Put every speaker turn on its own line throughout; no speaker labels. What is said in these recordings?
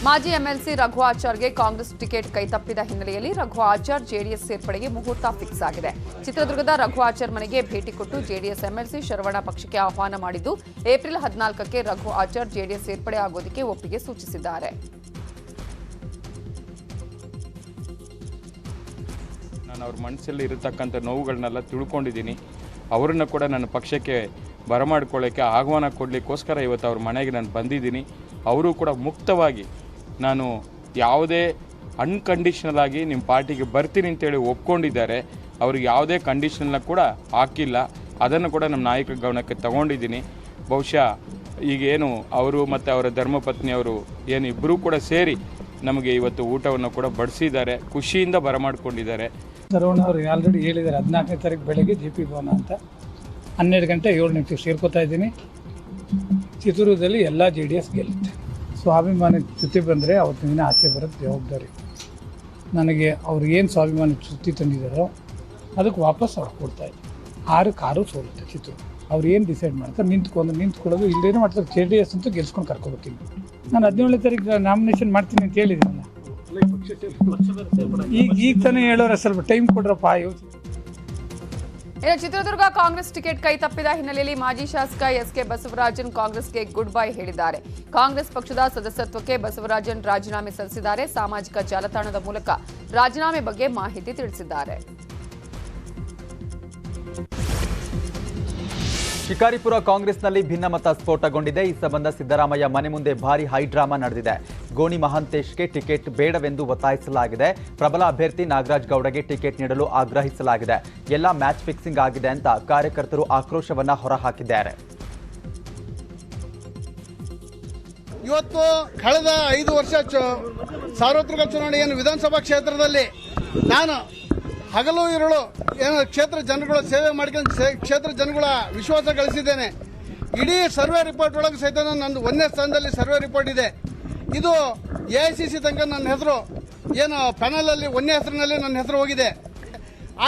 ಮಾಜಿ MLC Raghu ಆಚಾರ್ಗೆ Congress ticket ಕೈತಪ್ಪಿದ ಹಿನ್ನೆಲೆಯಲ್ಲಿ Raghu Achar JDS ಸೇರ್ಪಡೆಗೆ ಮುಹೂರ್ತ ಫಿಕ್ಸ್ ಆಗಿದೆ. ಚಿತ್ರದುರ್ಗದ ರಘು ಆಚಾರ್ ಮನೆಗೆ ಭೇಟಿ ಕೊಟ್ಟು ಜೆಡಿಎಸ್ ಎಂಎಲ್ಸಿ ಶರವಣ ಪಕ್ಷಕ್ಕೆ ಆಹ್ವಾನ ಮಾಡಿದ್ದು, ಏಪ್ರಿಲ್ 14ಕ್ಕೆ ರಘು ಆಚಾರ್ ಜೆಡಿಎಸ್ ಸೇರ್ಪಡೆ ಆಗೋದಕ್ಕೆ ಒಪ್ಪಿಗೆ ಸೂಚಿಸಿದ್ದಾರೆ.
ನಾನು ಅವ್ರ ಮನಸ್ಸಲ್ಲಿ ಇರತಕ್ಕಂಥ ನೋವುಗಳನ್ನೆಲ್ಲ ತಿಳ್ಕೊಂಡಿದ್ದೀನಿ. ಅವರನ್ನು ಕೂಡ ನನ್ನ ಪಕ್ಷಕ್ಕೆ ಬರಮಾಡ್ಕೊಳ್ಳೋಕ್ಕೆ ಆಹ್ವಾನ ಕೊಡಲಿಕ್ಕೋಸ್ಕರ ಇವತ್ತು ಅವ್ರ ಮನೆಗೆ ನಾನು ಬಂದಿದ್ದೀನಿ. ಅವರು ಕೂಡ ಮುಕ್ತವಾಗಿ ನಾನು ಯಾವುದೇ ಅನ್ಕಂಡೀಷನಲ್ ಆಗಿ ನಿಮ್ಮ ಪಾರ್ಟಿಗೆ ಬರ್ತೀನಿ ಅಂತೇಳಿ ಒಪ್ಕೊಂಡಿದ್ದಾರೆ. ಅವ್ರಿಗೆ ಯಾವುದೇ ಕಂಡೀಷನ್ನ ಕೂಡ ಹಾಕಿಲ್ಲ. ಅದನ್ನು ಕೂಡ ನಮ್ಮ ನಾಯಕರ ಗಮನಕ್ಕೆ ತಗೊಂಡಿದ್ದೀನಿ. ಬಹುಶಃ ಈಗೇನು ಅವರು ಮತ್ತು ಅವರ ಧರ್ಮಪತ್ನಿಯವರು ಏನು ಇಬ್ಬರೂ ಕೂಡ ಸೇರಿ ನಮಗೆ ಇವತ್ತು ಊಟವನ್ನು ಕೂಡ ಬಡಿಸಿದ್ದಾರೆ, ಖುಷಿಯಿಂದ ಬರಮಾಡ್ಕೊಂಡಿದ್ದಾರೆ.
ಶರವಣ ಅವರು ಆಲ್ರೆಡಿ ಹೇಳಿದ್ದಾರೆ 14ನೇ ತಾರೀಕು ಬೆಳಗ್ಗೆ JP ಭವನ ಅಂತ 12 ಗಂಟೆ 7 ನಿಮಿಷಕ್ಕೆ ಸೇರ್ಕೋತಾ ಇದ್ದೀನಿ. ಚಿತ್ರದುರ್ಗದಲ್ಲಿ ಎಲ್ಲ JDS ಗೆಲ್ಲುತ್ತೆ. ಸ್ವಾಭಿಮಾನ ಚ್ಯುತಿ ಬಂದರೆ ಅವತ್ತಿನ ದಿನ ಆಚೆ ಬರೋದು ಜವಾಬ್ದಾರಿ ನನಗೆ. ಅವ್ರು ಏನು ಸ್ವಾಭಿಮಾನ ಚ್ಯುತಿ ತಂದಿದ್ದಾರೋ ಅದಕ್ಕೆ ವಾಪಸ್ ಅವ್ರು ಕೊಡ್ತಾಯಿದ್ದೆ. 6 ಸೋಲುತ್ತೆ ಚಿತ್ರದುರ್ಗ. ಅವ್ರು ಏನು ಡಿಸೈಡ್ ಮಾಡ್ತಾರೆ ನಿಂತ್ಕೊಳ್ಳೋದು ಇಲ್ಲೇನು ಮಾಡ್ತಾರೆ. JDS ಅಂತೂ ಗೆಲ್ಸ್ಕೊಂಡು ಕರ್ಕೊಬರ್ತೀನಿ. ನಾನು 17ನೇ ತಾರೀಕು ನಾಮಿನೇಷನ್ ಮಾಡ್ತೀನಿ ಅಂತ ಹೇಳಿದ್ದೀನಲ್ಲ. ಈಗ ತಾನೇ ಹೇಳೋರ ಸ್ವಲ್ಪ ಟೈಮ್ ಕೊಡ್ರಪ್ಪ.
ಇನ್ನು ಚಿತ್ರದುರ್ಗ ಕಾಂಗ್ರೆಸ್ ಟಿಕೆಟ್ ಕೈ ತಪ್ಪಿದ ಹಿನ್ನೆಲೆಯಲ್ಲಿ ಮಾಜಿ ಶಾಸಕ SK ಬಸವರಾಜನ್ ಕಾಂಗ್ರೆಸ್ಗೆ ಗುಡ್ ಬೈ ಹೇಳಿದ್ದಾರೆ. ಕಾಂಗ್ರೆಸ್ ಪಕ್ಷದ ಸದಸ್ಯತ್ವಕ್ಕೆ ಬಸವರಾಜನ್ ರಾಜೀನಾಮೆ ಸಲ್ಲಿಸಿದ್ದಾರೆ. ಸಾಮಾಜಿಕ ಜಾಲತಾಣದ ಮೂಲಕ ರಾಜೀನಾಮೆ ಬಗ್ಗೆ ಮಾಹಿತಿ ತಿಳಿಸಿದ್ದಾರೆ.
ಶಿಕಾರಿಪುರ ಕಾಂಗ್ರೆಸ್ನಲ್ಲಿ ಭಿನ್ನಮತ ಸ್ಫೋಟಗೊಂಡಿದೆ. ಈ ಸಂಬಂಧ ಸಿದ್ದರಾಮಯ್ಯ ಮನೆ ಮುಂದೆ ಭಾರಿ ಹೈಡ್ರಾಮಾ ನಡೆದಿದೆ. ಗೋಣಿ ಮಹಾಂತೇಶ್ಗೆ ಟಿಕೆಟ್ ಬೇಡವೆಂದು ಒತ್ತಾಯಿಸಲಾಗಿದೆ. ಪ್ರಬಲ ಅಭ್ಯರ್ಥಿ ನಾಗರಾಜ್ ಗೌಡಗೆ ಟಿಕೆಟ್ ನೀಡಲು ಆಗ್ರಹಿಸಲಾಗಿದೆ. ಎಲ್ಲ ಮ್ಯಾಚ್ ಫಿಕ್ಸಿಂಗ್ ಆಗಿದೆ ಅಂತ ಕಾರ್ಯಕರ್ತರು ಆಕ್ರೋಶವನ್ನ ಹೊರಹಾಕಿದ್ದಾರೆ.
ಇವತ್ತು ಕಳೆದ 5 ವರ್ಷ ಸಾರ್ವತ್ರಿಕ ಚುನಾವಣೆ ಏನು ವಿಧಾನಸಭಾ ಕ್ಷೇತ್ರದಲ್ಲಿ ನಾನು ಹಗಲು ಇರುಳು ಏನು ಕ್ಷೇತ್ರ ಜನಗಳ ಸೇವೆ ಮಾಡ್ಕೊಂಡು ಕ್ಷೇತ್ರ ಜನಗಳ ವಿಶ್ವಾಸ ಗಳಿಸಿದ್ದೇನೆ. ಇಡೀ ಸರ್ವೆ ರಿಪೋರ್ಟ್ ಒಳಗೆ ಸಹಿತ ನಂದು 1ನೇ ಸ್ಥಾನದಲ್ಲಿ ಸರ್ವೆ ರಿಪೋರ್ಟ್ ಇದೆ. ಇದು AICC ತನಕ ನನ್ನ ಹೆಸರು ಏನು ಪ್ಯಾನಲಲ್ಲಿ 1ನೇ ಹೆಸರಿನಲ್ಲಿ ನನ್ನ ಹೆಸರು ಹೋಗಿದೆ.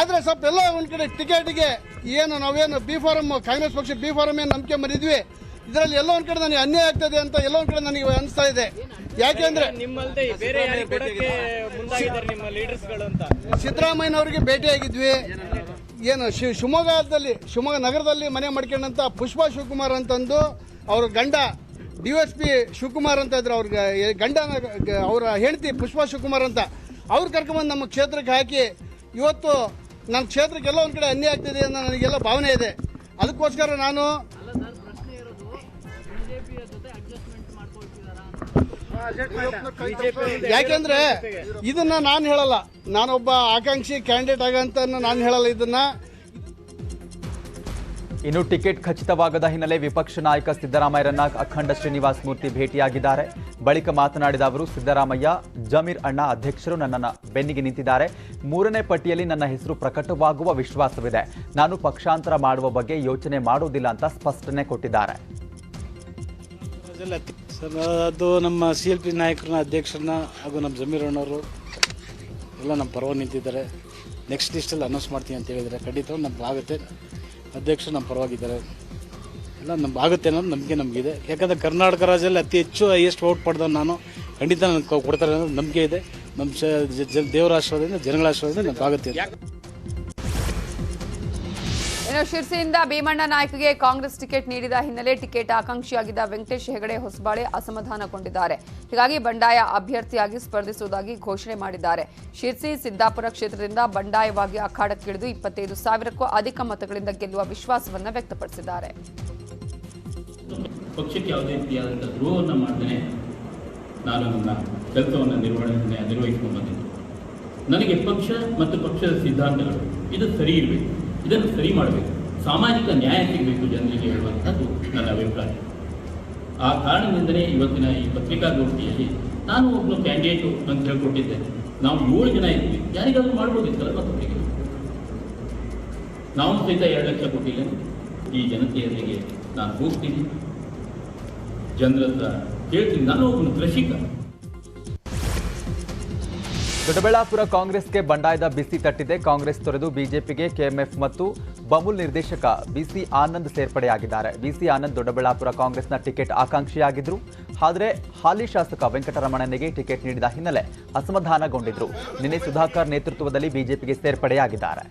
ಆದರೆ ಸ್ವಲ್ಪ ಎಲ್ಲ ಒಂದು ಕಡೆ ಟಿಕೆಟ್ಗೆ ಏನು ನಾವೇನು ಬಿ ಫಾರಮ್ ಕಾಂಗ್ರೆಸ್ ಪಕ್ಷ ಬಿ ಫಾರಮ್ ಏನು ನಂಬಿಕೆ ಮರಿದ್ವಿ, ಇದರಲ್ಲಿ ಎಲ್ಲ ಒಂದು ಕಡೆ ನನಗೆ ಅನ್ಯಾಯ ಆಗ್ತದೆ ಅಂತ ಎಲ್ಲ ಒಂದು ಕಡೆ ನನಗೆ ಅನಿಸ್ತಾ ಇದೆ. ಯಾಕೆಂದ್ರೆ ಸಿದ್ದರಾಮಯ್ಯನವರಿಗೆ ಭೇಟಿಯಾಗಿದ್ವಿ. ಏನು ಶಿವಮೊಗ್ಗ ನಗರದಲ್ಲಿ ಮನೆ ಮಾಡ್ಕೊಂಡಂತ ಪುಷ್ಪಾ ಶಿವಕುಮಾರ್ ಅಂತಂದು ಅವ್ರ ಗಂಡ DSP ಶಿವಕುಮಾರ್ ಅಂತ ಇದ್ರು. ಅವ್ರಿಗೆ ಗಂಡ ಅವರ ಹೆಂಡತಿ ಪುಷ್ಪಾ ಶಿವಕುಮಾರ್ ಅಂತ ಅವ್ರು ಕರ್ಕೊಂಡ್ಬಂದು ನಮ್ಮ ಕ್ಷೇತ್ರಕ್ಕೆ ಹಾಕಿ ಇವತ್ತು ನನ್ನ ಕ್ಷೇತ್ರಕ್ಕೆ ಎಲ್ಲ ಒಂದು ಕಡೆ ಅನ್ಯಾಯ ಆಗ್ತಿದೆ ಅನ್ನೋ ನನಗೆಲ್ಲ ಭಾವನೆ ಇದೆ. ಅದಕ್ಕೋಸ್ಕರ ನಾನು ಯಾಕೆಂದ್ರೆ ಇದನ್ನ ನಾನು ಹೇಳಲ್ಲ, ನಾನೊಬ್ಬ ಆಕಾಂಕ್ಷಿ ಕ್ಯಾಂಡಿಡೇಟ್ ಆಗಂತ ನಾನು ಹೇಳಲ್ಲ ಇದನ್ನ.
ಇನ್ನು ಟಿಕೆಟ್ ಖಚಿತವಾಗದ ಹಿನ್ನೆಲೆ ವಿಪಕ್ಷ ನಾಯಕ ಸಿದ್ದರಾಮಯ್ಯರನ್ನ ಅಖಂಡ ಶ್ರೀನಿವಾಸ್ ಮೂರ್ತಿ ಭೇಟಿಯಾಗಿದ್ದಾರೆ. ಬಳಿಕ ಮಾತನಾಡಿದ ಅವರು, ಸಿದ್ದರಾಮಯ್ಯ, ಜಮೀರ್ ಅಣ್ಣ ಅಧ್ಯಕ್ಷರು ನನ್ನನ್ನು ಬೆನ್ನಿಗೆ ನಿಂತಿದ್ದಾರೆ. 3ನೇ ಪಟ್ಟಿಯಲ್ಲಿ ನನ್ನ ಹೆಸರು ಪ್ರಕಟವಾಗುವ ವಿಶ್ವಾಸವಿದೆ. ನಾನು ಪಕ್ಷಾಂತರ ಮಾಡುವ ಬಗ್ಗೆ ಯೋಚನೆ ಮಾಡುವುದಿಲ್ಲ ಅಂತ ಸ್ಪಷ್ಟನೆ ಕೊಟ್ಟಿದ್ದಾರೆ.
ಅದು ನಮ್ಮ CLP ನಾಯಕರನ್ನ ಅಧ್ಯಕ್ಷರನ್ನ ಹಾಗೂ ನಮ್ಮ ಜಮೀರ್ ಅಣ್ಣವರು ಎಲ್ಲ ನಮ್ಮ ಪರವಾಗಿ ನಿಂತಿದ್ದಾರೆ. ನೆಕ್ಸ್ಟ್ ಲಿಸ್ಟಲ್ಲಿ ಅನೌನ್ಸ್ ಮಾಡ್ತೀನಿ ಅಂತ ಹೇಳಿದರೆ ಖಂಡಿತ ನಮ್ಗೆ ಆಗುತ್ತೆ. ಅಧ್ಯಕ್ಷರು ನಮ್ಮ ಪರವಾಗಿದ್ದಾರೆ, ಎಲ್ಲ ನಮ್ಗೆ ಆಗುತ್ತೆ ಅನ್ನೋದು ನಂಬಿಕೆ ನಮಗಿದೆ. ಯಾಕಂದರೆ ಕರ್ನಾಟಕ ರಾಜ್ಯದಲ್ಲಿ ಅತಿ ಹೆಚ್ಚು ಹೈಯೆಸ್ಟ್ ವೋಟ್ ಪಡೆದವ್ರು ನಾನು, ಖಂಡಿತ ನನಗೆ ಕೊಡ್ತಾರೆ ಅನ್ನೋದು ನಂಬಿಕೆ ಇದೆ. ನಮ್ಮ ದೇವರ ಆಶೀರ್ವಾದದಿಂದ, ಜನಗಳ ಆಶೀರ್ವಾದದಿಂದ ನಮ್ಗೆ ಆಗುತ್ತೆ.
ಇನ್ನು ಶಿರ್ಸಿಯಿಂದ ಭೀಮಣ್ಣ ನಾಯ್ಕಗೆ ಕಾಂಗ್ರೆಸ್ ಟಿಕೆಟ್ ನೀಡಿದ ಹಿನ್ನೆಲೆ ಟಿಕೆಟ್ ಆಕಾಂಕ್ಷಿಯಾಗಿದ್ದ ವೆಂಕಟೇಶ್ ಹೆಗಡೆ ಹೊಸಬಾಳೆ ಅಸಮಾಧಾನಗೊಂಡಿದ್ದಾರೆ. ಹೀಗಾಗಿ ಬಂಡಾಯ ಅಭ್ಯರ್ಥಿಯಾಗಿ ಸ್ಪರ್ಧಿಸುವುದಾಗಿ ಘೋಷಣೆ ಮಾಡಿದ್ದಾರೆ. ಶಿರ್ಸಿ ಸಿದ್ದಾಪುರ ಕ್ಷೇತ್ರದಿಂದ ಬಂಡಾಯವಾಗಿ ಅಖಾಡಕ್ಕಿಳಿದು 25,000ಕ್ಕೂ ಅಧಿಕ ಮತಗಳಿಂದ ಗೆಲ್ಲುವ ವಿಶ್ವಾಸವನ್ನು ವ್ಯಕ್ತಪಡಿಸಿದ್ದಾರೆ.
ಪಕ್ಷಕ್ಕೆ ಯಾವುದೇ ರೀತಿಯಾದಂಥ ದ್ರೋಹವನ್ನು ಮಾಡದೇ ನಾನು ನನ್ನ ಕೆಲಸವನ್ನು ನಿರ್ವಹಿಸಿಕೊಂಡು ಬಂದಿದ್ದು. ನನಗೆ ಪಕ್ಷ ಮತ್ತು ಪಕ್ಷದ ಸಿದ್ಧಾಂತಗಳು ಇದು ಸರಿ ಇರಬೇಕು, ಇದನ್ನು ಸರಿ ಮಾಡಬೇಕು, ಸಾಮಾಜಿಕ ನ್ಯಾಯ ಸಿಗಬೇಕು ಜನರಿಗೆ ಹೇಳುವಂಥದ್ದು ನನ್ನ ಅಭಿಪ್ರಾಯ. ಆ ಕಾರಣದಿಂದಲೇ ಇವತ್ತಿನ ಈ ಪತ್ರಿಕಾಗೋಷ್ಠಿಯಲ್ಲಿ ನಾನು ಒಬ್ಬನು ಕ್ಯಾಂಡಿಡೇಟು ಅಂತ ಹೇಳ್ಕೊಟ್ಟಿದ್ದೆ. ನಾವು 7 ಜನ ಇದ್ವಿ, ಯಾರಿಗಾದ್ರೂ ಮಾಡ್ಬೋದಿತ್ತಲ್ಲ ಪತ್ರಿಕೆ. ನಾವು ಸಹಿತ 2 ಲಕ್ಷ ಕೊಟ್ಟಿಲ್ಲ. ಈ ಜನತೆಯರಿಗೆ ನಾನು ಹೋಗ್ತೀನಿ, ಜನರ ಹತ್ರ ಕೇಳ್ತೀನಿ. ನಾನು ಒಬ್ಬನು ಕೃಷಿಕ.
ದೊಡ್ಡಬಳ್ಳಾಪುರ ಕಾಂಗ್ರೆಸ್ಗೆ ಬಂಡಾಯದ ಬಿಸಿ ತಟ್ಟಿದೆ. ಕಾಂಗ್ರೆಸ್ ತೊರೆದು ಬಿಜೆಪಿಗೆ ಕೆಎಂಎಫ್ ಮತ್ತು ಬಮೂಲ್ ನಿರ್ದೇಶಕ ಬಿಸಿ ಆನಂದ್ ಸೇರ್ಪಡೆಯಾಗಿದ್ದಾರೆ. ಬಿಸಿ ಆನಂದ್ ದೊಡ್ಡಬಳ್ಳಾಪುರ ಕಾಂಗ್ರೆಸ್ನ ಟಿಕೆಟ್ ಆಕಾಂಕ್ಷಿಯಾಗಿದ್ದರು. ಆದರೆ ಹಾಲಿ ಶಾಸಕ ವೆಂಕಟರಮಣನಿಗೆ ಟಿಕೆಟ್ ನೀಡಿದ ಹಿನ್ನೆಲೆ ಅಸಮಾಧಾನಗೊಂಡಿದ್ರು. ನಿನ್ನೆ ಸುಧಾಕರ್ ನೇತೃತ್ವದಲ್ಲಿ ಬಿಜೆಪಿಗೆ ಸೇರ್ಪಡೆಯಾಗಿದ್ದಾರೆ.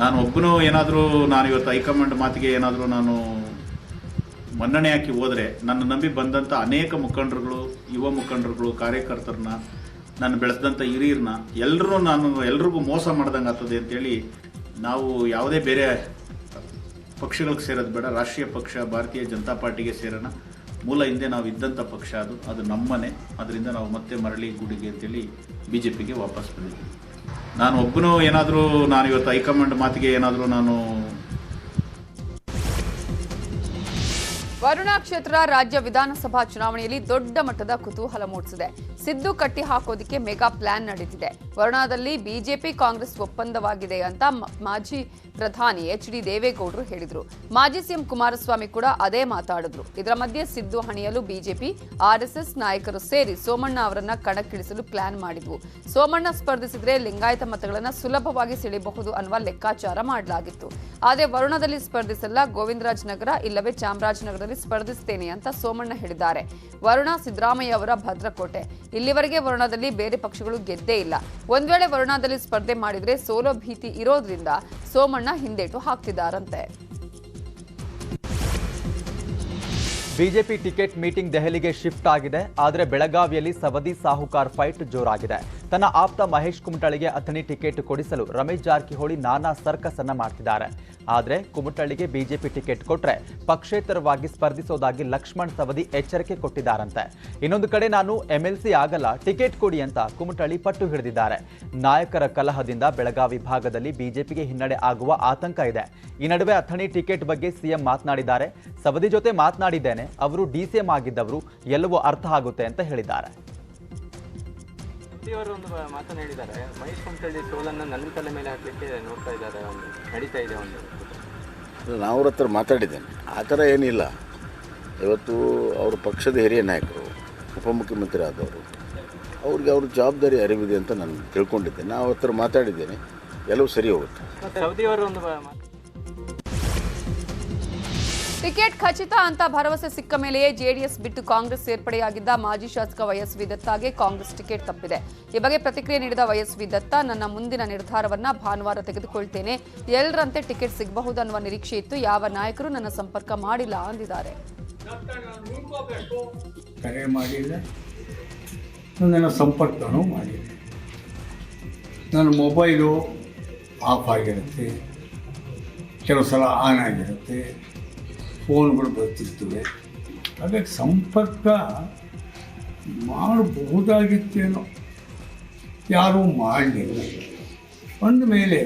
ನಾನು ಒಬ್ಬನು ಏನಾದರೂ ಇವತ್ತು ಹೈಕಮಾಂಡ್ ಮಾತಿಗೆ ಏನಾದರೂ ನಾನು ಮನ್ನಣೆ ಹಾಕಿ ಹೋದರೆ ನನ್ನ ನಂಬಿ ಬಂದಂಥ ಅನೇಕ ಮುಖಂಡರುಗಳು, ಯುವ ಮುಖಂಡರುಗಳು, ಕಾರ್ಯಕರ್ತರನ್ನ, ನಾನು ಬೆಳೆಸಿದಂಥ ಹಿರಿಯರನ್ನ ಎಲ್ರಿಗೂ ಮೋಸ ಮಾಡ್ದಂಗೆ ಆಗ್ತದೆ ಅಂತೇಳಿ ನಾವು ಯಾವುದೇ ಬೇರೆ ಪಕ್ಷಗಳಿಗೆ ಸೇರೋದು ಬೇಡ. ರಾಷ್ಟ್ರೀಯ ಪಕ್ಷ ಭಾರತೀಯ ಜನತಾ ಪಾರ್ಟಿಗೆ ಸೇರೋಣ. ಮೂಲ ಹಿಂದೆ ನಾವು ಇದ್ದಂಥ ಪಕ್ಷ ಅದು ನಮ್ಮನೆ. ಅದರಿಂದ ನಾವು ಮತ್ತೆ ಮರಳಿ ಗುಡಿಗೆ ಅಂತೇಳಿ ಬಿಜೆಪಿಗೆ ವಾಪಸ್ ಬಂದಿದ್ದೀವಿ. ನಾನು ಒಬ್ಬನು ಏನಾದರೂ ಇವತ್ತು ಹೈಕಮಾಂಡ್ ಮಾತಿಗೆ ಏನಾದರೂ ನಾನು
ವರುಣಾ ಕ್ಷೇತ್ರ ರಾಜ್ಯ ವಿಧಾನಸಭಾ ಚುನಾವಣೆಯಲ್ಲಿ ದೊಡ್ಡ ಮಟ್ಟದ ಕುತೂಹಲ ಮೂಡಿಸಿದೆ. ಸಿದ್ದು ಕಟ್ಟಿ ಹಾಕೋದಕ್ಕೆ ಮೆಗಾ ಪ್ಲಾನ್ ನಡೆದಿದೆ. ವರುಣಾದಲ್ಲಿ ಬಿಜೆಪಿ ಕಾಂಗ್ರೆಸ್ ಒಪ್ಪಂದವಾಗಿದೆ ಅಂತ ಮಾಜಿ ಪ್ರಧಾನಿ ಎಚ್.ಡಿ. ದೇವೇಗೌಡರು ಹೇಳಿದ್ರು. ಮಾಜಿ ಸಿಎಂ ಕುಮಾರಸ್ವಾಮಿ ಕೂಡ ಅದೇ ಮಾತಾಡಿದ್ರು. ಇದರ ಮಧ್ಯೆ ಸಿದ್ದು ಹಣಿಯಲು ಬಿಜೆಪಿ, ಆರ್ಎಸ್ಎಸ್ ನಾಯಕರು ಸೇರಿ ಸೋಮಣ್ಣ ಅವರನ್ನ ಕಣಕ್ಕಿಳಿಸಲು ಪ್ಲಾನ್ ಮಾಡಿದ್ವು. ಸೋಮಣ್ಣ ಸ್ಪರ್ಧಿಸಿದ್ರೆ ಲಿಂಗಾಯತ ಮತಗಳನ್ನು ಸುಲಭವಾಗಿ ಸೆಳೆಯಬಹುದು ಅನ್ನುವ ಲೆಕ್ಕಾಚಾರ ಮಾಡಲಾಗಿತ್ತು. ಆದರೆ ವರುಣಾದಲ್ಲಿ ಸ್ಪರ್ಧಿಸಲ್ಲ, ಗೋವಿಂದರಾಜ್ ನಗರ ಇಲ್ಲವೇ ಚಾಮರಾಜನಗರದಲ್ಲಿ ಸ್ಪರ್ಧಿಸುತ್ತೇನೆ ಅಂತ ಸೋಮಣ್ಣ ಹೇಳಿದ್ದಾರೆ. ವರುಣಾ ಸಿದ್ದರಾಮಯ್ಯ ಅವರ ಭದ್ರಕೋಟೆ. ಇಲ್ಲಿವರೆಗೆ ವರುಣಾದಲ್ಲಿ ಬೇರೆ ಪಕ್ಷಗಳು ಗೆದ್ದೇ ಇಲ್ಲ. ಒಂದ್ ವೇಳೆ ವರುಣಾದಲ್ಲಿ ಸ್ಪರ್ಧೆ ಮಾಡಿದ್ರೆ ಸೋಲೋ ಭೀತಿ ಇರೋದ್ರಿಂದ ಸೋಮಣ್ಣ ಹಿಂದೇಟು ಹಾಕ್ತಿದ್ದಾರಂತೆ.
ಬಿಜೆಪಿ ಟಿಕೆಟ್ ಮೀಟಿಂಗ್ ದೆಹಲಿಗೆ ಶಿಫ್ಟ್ ಆಗಿದೆ. ಆದರೆ ಬೆಳಗಾವಿಯಲ್ಲಿ ಸವದಿ ಸಾಹುಕಾರ್ ಫೈಟ್ ಜೋರಾಗಿದೆ. ತನ್ನ ಆಪ್ತ ಮಹೇಶ್ ಕುಮಟಳ್ಳಿಗೆ ಅಥಣಿ ಟಿಕೆಟ್ ಕೊಡಿಸಲು ರಮೇಶ್ ಜಾರಕಿಹೊಳಿ ನಾನಾ ಸರ್ಕಸ್ ಅನ್ನ ಮಾಡ್ತಿದ್ದಾರೆ. ಆದರೆ ಕುಮಟಳ್ಳಿಗೆ ಬಿಜೆಪಿ ಟಿಕೆಟ್ ಕೊಟ್ರೆ ಪಕ್ಷೇತರವಾಗಿ ಸ್ಪರ್ಧಿಸೋದಾಗಿ ಲಕ್ಷ್ಮಣ್ ಸವದಿ ಎಚ್ಚರಿಕೆ ಕೊಟ್ಟಿದ್ದಾರಂತೆ. ಇನ್ನೊಂದು ಕಡೆ ನಾನು ಎಂಎಲ್ಸಿ ಆಗಲ್ಲ, ಟಿಕೆಟ್ ಕೊಡಿ ಅಂತ ಕುಮಟಳ್ಳಿ ಪಟ್ಟು ಹಿಡಿದಿದ್ದಾರೆ. ನಾಯಕರ ಕಲಹದಿಂದ ಬೆಳಗಾವಿ ಭಾಗದಲ್ಲಿ ಬಿಜೆಪಿಗೆ ಹಿನ್ನಡೆ ಆಗುವ ಆತಂಕ ಇದೆ. ಈ ನಡುವೆ ಅಥಣಿ ಟಿಕೆಟ್ ಬಗ್ಗೆ ಸಿಎಂ ಮಾತನಾಡಿದ್ದಾರೆ. ಸವದಿ ಜೊತೆ ಮಾತನಾಡಿದ್ದೇನೆ, ಅವರು ಡಿಸಿಎಂ ಆಗಿದ್ದವರು, ಎಲ್ಲವೂ ಅರ್ಥ ಆಗುತ್ತೆ ಅಂತ ಹೇಳಿದ್ದಾರೆ.
ಅವರು ಒಂದು ಮಾತನ್ನು ಹೇಳಿದ್ದಾರೆ, ಮಹೇಶ್ ಕುಮಟಳ್ಳಿ ಸೋಲನ್ನು ನನ್ನ ತಲೆ ಮೇಲೆ ಹಾಕಲಿಕ್ಕೆ ನೋಡ್ತಾ ಇದ್ದಾರೆ, ಒಂದು ನಡೀತಾ ಇದೆ.
ನಾನು ಅವ್ರ ಹತ್ರ ಮಾತಾಡಿದ್ದೇನೆ, ಆ ಥರ ಏನಿಲ್ಲ. ಇವತ್ತು ಅವರು ಪಕ್ಷದ ಹಿರಿಯ ನಾಯಕರು, ಉಪಮುಖ್ಯಮಂತ್ರಿ ಆದವರು, ಅವ್ರಿಗೆ ಅವ್ರ ಜವಾಬ್ದಾರಿ ಅರಿವಿದೆ ಅಂತ ನಾನು ತಿಳ್ಕೊಂಡಿದ್ದೇನೆ. ನಾವು ಅವ್ರ ಹತ್ರ ಮಾತಾಡಿದ್ದೇನೆ, ಎಲ್ಲವೂ ಸರಿ ಹೋಗುತ್ತೆ.
ಸೌದಿ ಅವರು ಒಂದು
ಟಿಕೆಟ್ ಖಚಿತ ಅಂತ ಭರವಸೆ ಸಿಕ್ಕ ಮೇಲೆಯೇ ಜೆಡಿಎಸ್ ಬಿಟ್ಟು ಕಾಂಗ್ರೆಸ್ ಸೇರ್ಪಡೆಯಾಗಿದ್ದ ಮಾಜಿ ಶಾಸಕ ವೈಎಸ್ವಿ ದತ್ತಾಗೆ ಕಾಂಗ್ರೆಸ್ ಟಿಕೆಟ್ ತಪ್ಪಿದೆ. ಈ ಬಗ್ಗೆ ಪ್ರತಿಕ್ರಿಯೆ ನೀಡಿದ ವೈಎಸ್ವಿ ದತ್ತ, ನನ್ನ ಮುಂದಿನ ನಿರ್ಧಾರವನ್ನ ಭಾನುವಾರ ತೆಗೆದುಕೊಳ್ತೇನೆ. ಎಲ್ಲರಂತೆ ಟಿಕೆಟ್ ಸಿಗಬಹುದನ್ನುವ ನಿರೀಕ್ಷೆ ಇತ್ತು. ಯಾವ ನಾಯಕರು ನನ್ನ ಸಂಪರ್ಕ ಮಾಡಿಲ್ಲ ಅಂದಿದ್ದಾರೆ.
ಕರೆ ಮಾಡಿಲ್ಲ, ನನ್ನ ಸಂಪರ್ಕನೂ ಮಾಡಿಲ್ಲ. ನನ್ನ ಮೊಬೈಲು ಆಫ್ ಆಗಿರುತ್ತೆ, ಕೆಲವು ಸಲ ಆನ್ ಆಗಿರುತ್ತೆ, ಫೋನ್ಗಳು ಬರ್ತಿರ್ತವೆ. ಹಾಗಾಗಿ ಸಂಪರ್ಕ ಮಾಡಬಹುದಾಗಿತ್ತೇನೋ, ಯಾರೂ ಮಾಡಲಿಲ್ಲ. ಅಂದ ಮೇಲೆ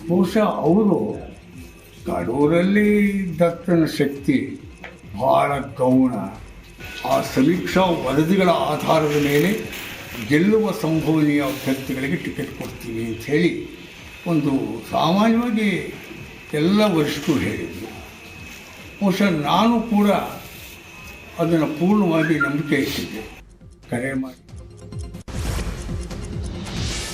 ಬಹುಶಃ ಅವರು ಕಡೂರಲ್ಲಿ ದತ್ತನ ಶಕ್ತಿ ಭಾಳ ಗೌಣ. ಆ ಸಮೀಕ್ಷಾ ವರದಿಗಳ ಆಧಾರದ ಮೇಲೆ ಗೆಲ್ಲುವ ಸಂಭವನೀಯ ಅಭ್ಯರ್ಥಿಗಳಿಗೆ ಟಿಕೆಟ್ ಕೊಡ್ತೀವಿ ಅಂಥೇಳಿ ಒಂದು ಸಾಮಾನ್ಯವಾಗಿ ಎಲ್ಲ ವರಿಷ್ಠರು ಹೇಳಿದರು. ಬಹುಶಃ ನಾನು ಕೂಡ ಅದನ್ನು ಪೂರ್ಣವಾಗಿ ನಂಬಿಕೆ ಇಟ್ಟಿದ್ದೆ. ಕರೆ ಮಾಡಿ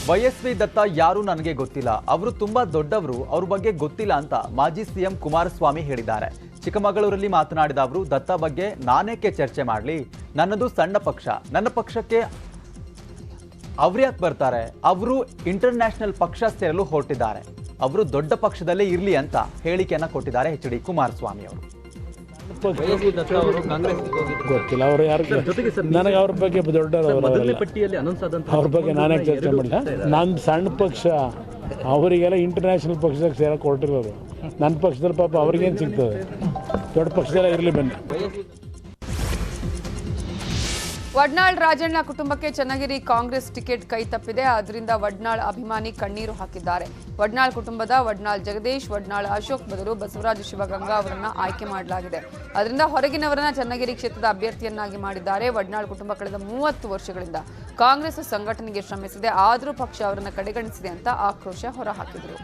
ವೈಎಸ್ವಿ ದತ್ತ ಯಾರು ನನಗೆ ಗೊತ್ತಿಲ್ಲ, ಅವರು ತುಂಬಾ ದೊಡ್ಡವರು, ಅವ್ರ ಬಗ್ಗೆ ಗೊತ್ತಿಲ್ಲ ಅಂತ ಮಾಜಿ ಸಿಎಂ ಕುಮಾರಸ್ವಾಮಿ ಹೇಳಿದ್ದಾರೆ. ಚಿಕ್ಕಮಗಳೂರಲ್ಲಿ ಮಾತನಾಡಿದ ಅವರು, ದತ್ತ ಬಗ್ಗೆ ನಾನೇಕೆ ಚರ್ಚೆ ಮಾಡಲಿ, ನನ್ನದು ಸಣ್ಣ ಪಕ್ಷ, ನನ್ನ ಪಕ್ಷಕ್ಕೆ ಅವ್ರ್ಯಾಕೆ ಬರ್ತಾರೆ, ಅವರು ಇಂಟರ್ನ್ಯಾಷನಲ್ ಪಕ್ಷ ಸೇರಲು ಹೊರಟಿದ್ದಾರೆ, ಅವರು ದೊಡ್ಡ ಪಕ್ಷದಲ್ಲೇ ಇರಲಿ ಅಂತ ಹೇಳಿಕೆಯನ್ನ ಕೊಟ್ಟಿದ್ದಾರೆ ಎಚ್.ಡಿ. ಕುಮಾರಸ್ವಾಮಿ ಅವರು.
ಗೊತ್ತಿಲ್ಲ ಅವರು ಯಾರು, ನನಗೆ ಅವ್ರ ಬಗ್ಗೆ ದೊಡ್ಡವರು
ಪಟ್ಟಿಯಲ್ಲಿ ಅನೌನ್ಸ್ ಆದಂತ
ಅವ್ರ ಬಗ್ಗೆ ನಾನೇ ಚರ್ಚೆ ಮಾಡಿಲ್ಲ. ನನ್ನ ಸಣ್ಣ ಪಕ್ಷ, ಅವರಿಗೆಲ್ಲ ಇಂಟರ್ನ್ಯಾಷನಲ್ ಪಕ್ಷದಾಗ ಸೇರಕ್ಕೆ ಹೊರಟಿರೋರು. ನನ್ನ ಪಕ್ಷದಲ್ಲಿ ಪಾಪ ಅವ್ರಿಗೇನು ಸಿಗ್ತದೆ, ದೊಡ್ಡ ಪಕ್ಷದಲ್ಲ ಇರಲಿ ಬನ್ನಿ.
ವಡ್ನಾಳ್ ರಾಜಣ್ಣ ಕುಟುಂಬಕ್ಕೆ ಚನ್ನಗಿರಿ ಕಾಂಗ್ರೆಸ್ ಟಿಕೆಟ್ ಕೈ ತಪ್ಪಿದೆ. ಆದ್ದರಿಂದ ವಡ್ನಾಳ್ ಅಭಿಮಾನಿ ಕಣ್ಣೀರು ಹಾಕಿದ್ದಾರೆ. ವಡ್ನಾಳ್ ಕುಟುಂಬದ ವಡ್ನಾಳ್ ಜಗದೀಶ್, ವಡ್ನಾಳ್ ಅಶೋಕ್ ಬದಲು ಬಸವರಾಜ ಶಿವಗಂಗಾ ಅವರನ್ನ ಆಯ್ಕೆ ಮಾಡಲಾಗಿದೆ. ಅದರಿಂದ ಹೊರಗಿನವರನ್ನ ಚನ್ನಗಿರಿ ಕ್ಷೇತ್ರದ ಅಭ್ಯರ್ಥಿಯನ್ನಾಗಿ ಮಾಡಿದ್ದಾರೆ. ವಡ್ನಾಳ್ ಕುಟುಂಬ ಕಳೆದ 30 ವರ್ಷಗಳಿಂದ ಕಾಂಗ್ರೆಸ್ ಸಂಘಟನೆಗೆ ಶ್ರಮಿಸಿದೆ, ಆದರೂ ಪಕ್ಷ ಅವರನ್ನ ಕಡೆಗಣಿಸಿದೆ ಅಂತ ಆಕ್ರೋಶ ಹೊರಹಾಕಿದರು.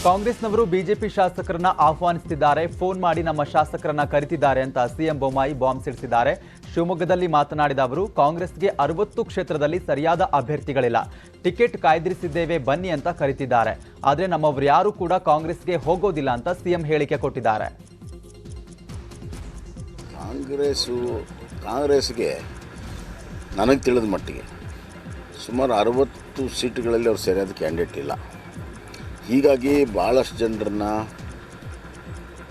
ಕಾಂಗ್ರೆಸ್ನವರು ಬಿಜೆಪಿ ಶಾಸಕರನ್ನ ಆಹ್ವಾನಿಸುತ್ತಿದ್ದಾರೆ. ಫೋನ್ ಮಾಡಿ ನಮ್ಮ ಶಾಸಕರನ್ನ ಕರೆತಿದ್ದಾರೆ ಅಂತ ಸಿಎಂ ಬೊಮ್ಮಾಯಿ ಬಾಂಬ್ ಸಿಡಿಸಿದ್ದಾರೆ. ಶಿವಮೊಗ್ಗದಲ್ಲಿ ಮಾತನಾಡಿದ ಅವರು, ಕಾಂಗ್ರೆಸ್ಗೆ 60 ಕ್ಷೇತ್ರದಲ್ಲಿ ಸರಿಯಾದ ಅಭ್ಯರ್ಥಿಗಳಿಲ್ಲ, ಟಿಕೆಟ್ ಕಾಯ್ದಿರಿಸಿದ್ದೇವೆ ಬನ್ನಿ ಅಂತ ಕರೆತಿದ್ದಾರೆ. ಆದರೆ ನಮ್ಮವರು ಯಾರು ಕೂಡ ಕಾಂಗ್ರೆಸ್ಗೆ ಹೋಗೋದಿಲ್ಲ ಅಂತ ಸಿಎಂ ಹೇಳಿಕೆ ಕೊಟ್ಟಿದ್ದಾರೆ.
ಕಾಂಗ್ರೆಸ್ಗೆ ನನಗೆ ತಿಳಿದ ಮಟ್ಟಿಗೆ ಸುಮಾರು 60 ಸೀಟುಗಳಲ್ಲಿ ಅವ್ರು ಸರಿಯಾದ ಕ್ಯಾಂಡಿಡೇಟ್ ಇಲ್ಲ. ಹೀಗಾಗಿ ಭಾಳಷ್ಟು ಜನರನ್ನ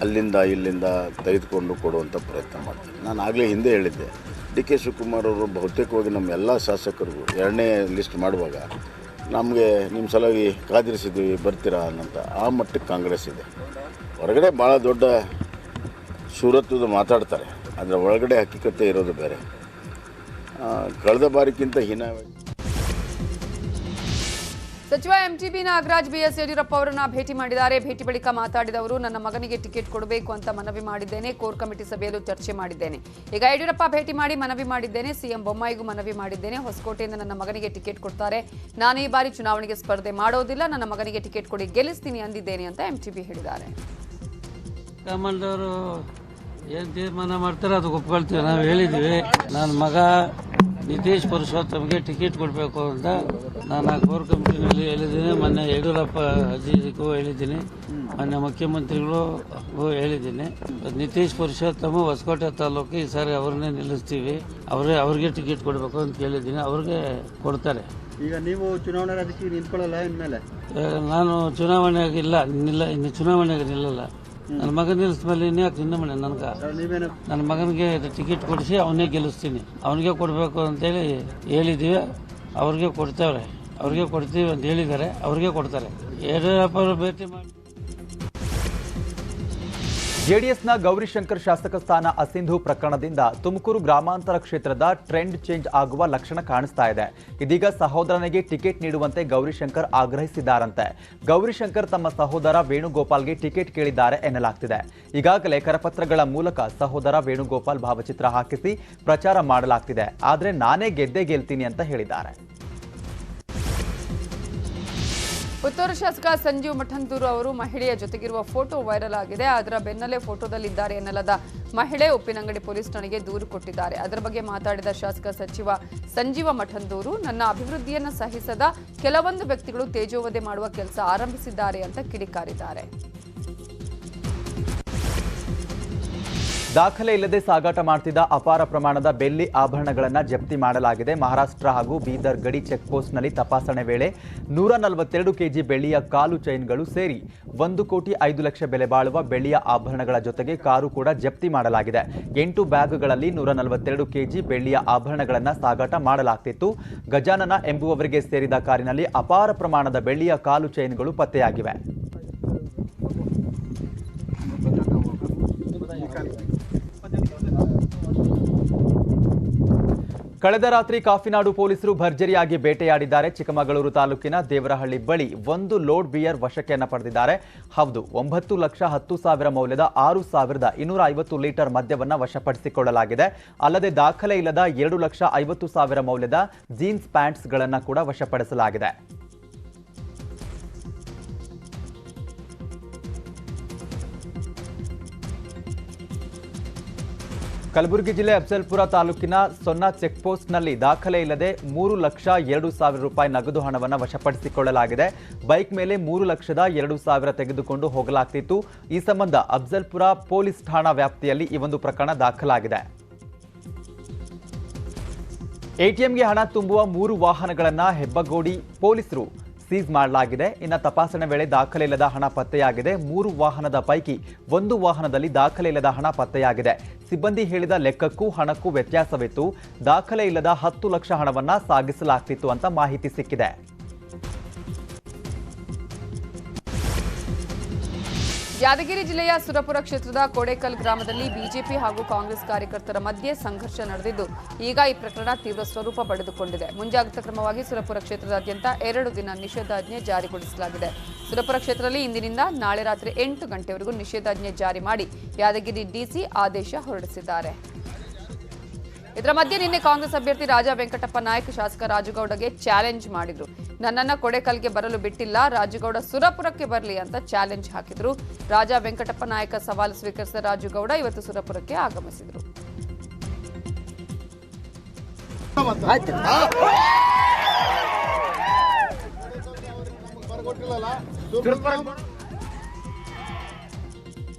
ಅಲ್ಲಿಂದ ಇಲ್ಲಿಂದ ತೆಗೆದುಕೊಂಡು ಕೊಡುವಂಥ ಪ್ರಯತ್ನ ಮಾಡ್ತಾರೆ. ನಾನು ಆಗಲೇ ಹಿಂದೆ ಹೇಳಿದ್ದೆ, ಡಿ ಕೆ ಶಿವಕುಮಾರ್ ಅವರು ಬಹುತೇಕವಾಗಿ ನಮ್ಮ ಎಲ್ಲ ಶಾಸಕರಿಗೂ 2ನೇ ಲಿಸ್ಟ್ ಮಾಡುವಾಗ ನಮಗೆ ನಿಮ್ಮ ಸಲುವಾಗಿ ಕಾದಿರಿಸಿದ್ವಿ ಬರ್ತೀರಾ ಅನ್ನೋಂಥ ಆ ಮಟ್ಟಕ್ಕೆ ಕಾಂಗ್ರೆಸ್ ಇದೆ. ಹೊರಗಡೆ ಭಾಳ ದೊಡ್ಡ ಸೂರತ್ವದ ಮಾತಾಡ್ತಾರೆ, ಅದರ ಒಳಗಡೆ ಹಕ್ಕಿಕತೆ ಇರೋದು ಬೇರೆ. ಕಳೆದ ಬಾರಿಗಿಂತ ಹೀನವಾಗಿ
ಸಚಿವ ಎಂಟಿಬಿ ನಾಗರಾಜ್ ಬಿಎಸ್ ಯಡಿಯೂರಪ್ಪ ಅವರನ್ನ ಭೇಟಿ ಮಾಡಿದ್ದಾರೆ. ಭೇಟಿ ಬಳಿಕ ಮಾತಾಡಿದ ಅವರು, ನನ್ನ ಮಗನಿಗೆ ಟಿಕೆಟ್ ಕೊಡಬೇಕು ಅಂತ ಮನವಿ ಮಾಡಿದ್ದೇನೆ, ಕೋರ್ ಕಮಿಟಿ ಸಭೆಯಲ್ಲೂ ಚರ್ಚೆ ಮಾಡಿದ್ದೇನೆ. ಈಗ ಯಡಿಯೂರಪ್ಪ ಭೇಟಿ ಮಾಡಿ ಮನವಿ ಮಾಡಿದ್ದೇನೆ, ಸಿಎಂ ಬೊಮ್ಮಾಯಿಗೂ ಮನವಿ ಮಾಡಿದ್ದೇನೆ. ಹೊಸಕೋಟೆಯಿಂದ ನನ್ನ ಮಗನಿಗೆ ಟಿಕೆಟ್ ಕೊಡ್ತಾರೆ, ನಾನು ಈ ಬಾರಿ ಚುನಾವಣೆಗೆ ಸ್ಪರ್ಧೆ ಮಾಡೋದಿಲ್ಲ, ನನ್ನ ಮಗನಿಗೆ ಟಿಕೆಟ್ ಕೊಡಿ ಗೆಲ್ಲಿಸ್ತೀನಿ ಅಂದಿದ್ದೇನೆ ಅಂತ ಎಂಟಿಬಿ ಹೇಳಿದ್ದಾರೆ.
ಕಮಲ್ದವರು ಏನು ತೀರ್ಮಾನ ಮಾಡ್ತಾರೆ ಅದು ಒಪ್ಕೊಳ್ತೀವಿ. ನಾವು ಹೇಳಿದ್ದೀವಿ, ನನ್ನ ಮಗ ನಿತೀಶ್ ಪುರುಷೋತ್ತಮ್ಗೆ ಟಿಕೆಟ್ ಕೊಡಬೇಕು ಅಂತ ನಾನು ಆ ಕೋರ್ ಕಮಿಟಿನಲ್ಲಿ ಹೇಳಿದ್ದೀನಿ. ಮೊನ್ನೆ ಯಡಿಯೂರಪ್ಪ ಅಜಿಗೂ ಹೇಳಿದ್ದೀನಿ, ಮೊನ್ನೆ ಮುಖ್ಯಮಂತ್ರಿಗಳಿಗೂ ಹೇಳಿದ್ದೀನಿ. ನಿತೀಶ್ ಪುರುಷೋತ್ತಮ ಹೊಸಕೋಟೆ ತಾಲೂಕು ಈ ಸಾರಿ ಅವ್ರನ್ನೇ ನಿಲ್ಲಿಸ್ತೀವಿ, ಅವ್ರಿಗೆ ಟಿಕೆಟ್ ಕೊಡಬೇಕು ಅಂತ ಕೇಳಿದ್ದೀನಿ, ಅವ್ರಿಗೆ ಕೊಡ್ತಾರೆ.
ಈಗ ನೀವು ಚುನಾವಣಾ ರಾಜಕೀಯ ನಿಂತ್ಕೊಳ್ಳಲ್ಲ ಇನ್ಮೇಲೆ?
ನಾನು ಚುನಾವಣೆಗೆ ಇನ್ನು ಚುನಾವಣೆಗೆ ನಿಲ್ಲಲ್ಲ. ನನ್ನ ಮಗನ ನಿಲ್ಲಿಸ್ಮೇಲೆ ಇನ್ಯಾಕೆ ಇನ್ನೊಮ್ಮೆ ನನ್ನ ಮಗನಿಗೆ ಟಿಕೆಟ್ ಕೊಡಿಸಿ ಅವನೇ ಗೆಲ್ಲಿಸ್ತೀನಿ, ಅವನಿಗೆ ಕೊಡಬೇಕು ಅಂತೇಳಿ ಹೇಳಿದ್ದೀವಿ. ಅವ್ರಿಗೆ ಕೊಡ್ತೇವ್ರೆ, ಅವ್ರಿಗೆ ಕೊಡ್ತೀವಿ ಅಂತ ಹೇಳಿದ್ದಾರೆ, ಅವ್ರಿಗೆ ಕೊಡ್ತಾರೆ. ಯಡಿಯೂರಪ್ಪ ಅವರು ಭೇಟಿ ಮಾಡಿ.
ಜೆಡಿಎಸ್ನ ಗೌರಿಶಂಕರ್ ಶಾಸಕ ಸ್ಥಾನ ಅಸಿಂಧು ಪ್ರಕರಣದಿಂದ ತುಮಕೂರು ಗ್ರಾಮಾಂತರ ಕ್ಷೇತ್ರದ ಟ್ರೆಂಡ್ ಚೇಂಜ್ ಆಗುವ ಲಕ್ಷಣ ಕಾಣಿಸ್ತಾ ಇದೆ. ಇದೀಗ ಸಹೋದರನಿಗೆ ಟಿಕೆಟ್ ನೀಡುವಂತೆ ಗೌರಿಶಂಕರ್ ಆಗ್ರಹಿಸಿದ್ದಾರಂತೆ. ಗೌರಿಶಂಕರ್ ತಮ್ಮ ಸಹೋದರ ವೇಣುಗೋಪಾಲ್ಗೆ ಟಿಕೆಟ್ ಕೇಳಿದ್ದಾರೆ ಎನ್ನಲಾಗ್ತಿದೆ. ಈಗಾಗಲೇ ಕರಪತ್ರಗಳ ಮೂಲಕ ಸಹೋದರ ವೇಣುಗೋಪಾಲ್ ಭಾವಚಿತ್ರ ಹಾಕಿಸಿ ಪ್ರಚಾರ ಮಾಡಲಾಗ್ತಿದೆ. ಆದರೆ ನಾನೇ ಗೆಲ್ತೀನಿ ಅಂತ ಹೇಳಿದ್ದಾರೆ.
ಪುತ್ತೂರು ಶಾಸಕ ಸಂಜೀವ್ ಮಠಂದೂರು ಅವರು ಮಹಿಳೆಯ ಜೊತೆಗಿರುವ ಫೋಟೋ ವೈರಲ್ ಆಗಿದೆ. ಅದರ ಬೆನ್ನಲ್ಲೇ ಫೋಟೋದಲ್ಲಿದ್ದಾರೆ ಎನ್ನಲಾದ ಮಹಿಳೆ ಉಪ್ಪಿನಂಗಡಿ ಪೊಲೀಸ್ ಠಾಣೆಗೆ ದೂರು ಕೊಟ್ಟಿದ್ದಾರೆ. ಅದರ ಬಗ್ಗೆ ಮಾತಾಡಿದ ಶಾಸಕ ಸಚಿವ ಸಂಜೀವ ಮಠಂದೂರು, ನನ್ನ ಅಭಿವೃದ್ಧಿಯನ್ನು ಸಹಿಸದ ಕೆಲವೊಂದು ವ್ಯಕ್ತಿಗಳು ತೇಜೋವಧೆ ಮಾಡುವ ಕೆಲಸ ಆರಂಭಿಸಿದ್ದಾರೆ ಅಂತ ಕಿಡಿಕಾರಿದ್ದಾರೆ.
ದಾಖಲೆ ಇಲ್ಲದೆ ಸಾಗಾಟ ಮಾಡ್ತಿದ್ದ ಅಪಾರ ಪ್ರಮಾಣದ ಬೆಳ್ಳಿ ಆಭರಣಗಳನ್ನು ಜಪ್ತಿ ಮಾಡಲಾಗಿದೆ. ಮಹಾರಾಷ್ಟ್ರ ಹಾಗೂ ಬೀದರ್ ಗಡಿ ಚೆಕ್ಪೋಸ್ಟ್ನಲ್ಲಿ ತಪಾಸಣೆ ವೇಳೆ 142 ಕೆಜಿ ಬೆಳ್ಳಿಯ ಕಾಲು ಚೈನ್ಗಳು ಸೇರಿ 1,05,00,000 ಬೆಲೆ ಬಾಳುವ ಬೆಳ್ಳಿಯ ಆಭರಣಗಳ ಜೊತೆಗೆ ಕಾರು ಕೂಡ ಜಪ್ತಿ ಮಾಡಲಾಗಿದೆ. 8 ಬ್ಯಾಗ್ಗಳಲ್ಲಿ 142 ಕೆಜಿ ಬೆಳ್ಳಿಯ ಆಭರಣಗಳನ್ನು ಸಾಗಾಟ ಮಾಡಲಾಗ್ತಿತ್ತು. ಗಜಾನನ ಎಂಬುವವರಿಗೆ ಸೇರಿದ ಕಾರಿನಲ್ಲಿ ಅಪಾರ ಪ್ರಮಾಣದ ಬೆಳ್ಳಿಯ ಕಾಲು ಚೈನ್ಗಳು ಪತ್ತೆಯಾಗಿವೆ. ಕಳೆದ ರಾತ್ರಿ ಕಾಫಿನಾಡು ಪೊಲೀಸರು ಭರ್ಜರಿಯಾಗಿ ಬೇಟೆಯಾಡಿದ್ದಾರೆ. ಚಿಕ್ಕಮಗಳೂರು ತಾಲೂಕಿನ ದೇವರಹಳ್ಳಿ ಬಳಿ 1 ಲೋಡ್ ಬಿಯರ್ ವಶಕ್ಕೆ ಪಡೆದಿದ್ದಾರೆ. ಹೌದು, 9,10,000 ಮೌಲ್ಯದ 6,250 ಲೀಟರ್ ಮದ್ಯವನ್ನು ವಶಪಡಿಸಿಕೊಳ್ಳಲಾಗಿದೆ. ಅಲ್ಲದೆ ದಾಖಲೆ ಇಲ್ಲದ 2,50,000 ಮೌಲ್ಯದ ಜೀನ್ಸ್ ಪ್ಯಾಂಟ್ಸ್ಗಳನ್ನು ಕೂಡ ವಶಪಡಿಸಲಾಗಿದೆ. ಕಲಬುರಗಿ ಜಿಲ್ಲೆ ಅಫ್ಜಲ್ಪುರ ತಾಲೂಕಿನ ಸೊನ್ನ ಚೆಕ್ಪೋಸ್ಟ್ನಲ್ಲಿ ದಾಖಲೆ ಇಲ್ಲದೆ 3,02,000 ರೂಪಾಯಿ ನಗದು ಹಣವನ್ನು ವಶಪಡಿಸಿಕೊಳ್ಳಲಾಗಿದೆ. ಬೈಕ್ ಮೇಲೆ 3,02,000 ತೆಗೆದುಕೊಂಡು ಹೋಗಲಾಗ್ತಿತ್ತು. ಈ ಸಂಬಂಧ ಅಫ್ಜಲ್ಪುರ ಪೊಲೀಸ್ ಠಾಣಾ ವ್ಯಾಪ್ತಿಯಲ್ಲಿ ಈ ಒಂದು ಪ್ರಕರಣ ದಾಖಲಾಗಿದೆ. ಎಟಿಎಂಗೆ ಹಣ ತುಂಬುವ 3 ವಾಹನಗಳನ್ನು ಹೆಬ್ಬಗೋಡಿ ಪೊಲೀಸರು ಸೀಸ್ ಮಾಡಲಾಗಿದೆ. ಇನ್ನು ತಪಾಸಣೆ ವೇಳೆ ದಾಖಲೆ ಇಲ್ಲದ ಹಣ ಪತ್ತೆಯಾಗಿದೆ. 3 ವಾಹನದ ಪೈಕಿ 1 ವಾಹನದಲ್ಲಿ ದಾಖಲೆ ಇಲ್ಲದ ಹಣ ಪತ್ತೆಯಾಗಿದೆ. ಸಿಬ್ಬಂದಿ ಹೇಳಿದ ಲೆಕ್ಕಕ್ಕೂ ಹಣಕ್ಕೂ ವ್ಯತ್ಯಾಸವಿತ್ತು. ದಾಖಲೆ ಇಲ್ಲದ 10 ಲಕ್ಷ ಹಣವನ್ನ ಸಾಗಿಸಲಾಗ್ತಿತ್ತು ಅಂತ ಮಾಹಿತಿ ಸಿಕ್ಕಿದೆ.
ಯಾದಗಿರಿ ಜಿಲ್ಲೆಯ ಸುರಪುರ ಕ್ಷೇತ್ರದ ಕೋಡೇಕಲ್ ಗ್ರಾಮದಲ್ಲಿ ಬಿಜೆಪಿ ಹಾಗೂ ಕಾಂಗ್ರೆಸ್ ಕಾರ್ಯಕರ್ತರ ಮಧ್ಯೆ ಸಂಘರ್ಷ ನಡೆದಿದ್ದು ಈಗ ಈ ಪ್ರಕರಣ ತೀವ್ರ ಸ್ವರೂಪ ಪಡೆದುಕೊಂಡಿದೆ. ಮುಂಜಾಗ್ರತಾ ಕ್ರಮವಾಗಿ ಸುರಪುರ ಕ್ಷೇತ್ರದಾದ್ಯಂತ 2 ದಿನ ನಿಷೇಧಾಜ್ಞೆ ಜಾರಿಗೊಳಿಸಲಾಗಿದೆ. ಸುರಪುರ ಕ್ಷೇತ್ರದಲ್ಲಿ ಇಂದಿನಿಂದ ನಾಳೆ ರಾತ್ರಿ 8 ಗಂಟೆವರೆಗೂ ನಿಷೇಧಾಜ್ಞೆ ಜಾರಿ ಮಾಡಿ ಯಾದಗಿರಿ ಡಿಸಿ ಆದೇಶ ಹೊರಡಿಸಿದ್ದಾರೆ. ಇದರ ಮಧ್ಯೆ ನಿನ್ನೆ ಕಾಂಗ್ರೆಸ್ ಅಭ್ಯರ್ಥಿ ರಾಜಾ ವೆಂಕಟಪ್ಪ ನಾಯ್ಕ ಶಾಸಕ ರಾಜುಗೌಡಗೆ ಚಾಲೆಂಜ್ ಮಾಡಿದ್ರು. ನನ್ನನ್ನ ಕೊಡೆಕಲ್ಗೆ ಬರಲು ಬಿಟ್ಟಿಲ್ಲ, ರಾಜುಗೌಡ ಸುರಪುರಕ್ಕೆ ಬರಲಿ ಅಂತ ಚಾಲೆಂಜ್ ಹಾಕಿದ್ರು. ರಾಜಾ ವೆಂಕಟಪ್ಪ ನಾಯಕ ಸವಾಲು ಸ್ವೀಕರಿಸಿದ ರಾಜುಗೌಡ ಇವತ್ತು ಸುರಪುರಕ್ಕೆ ಆಗಮಿಸಿದರು.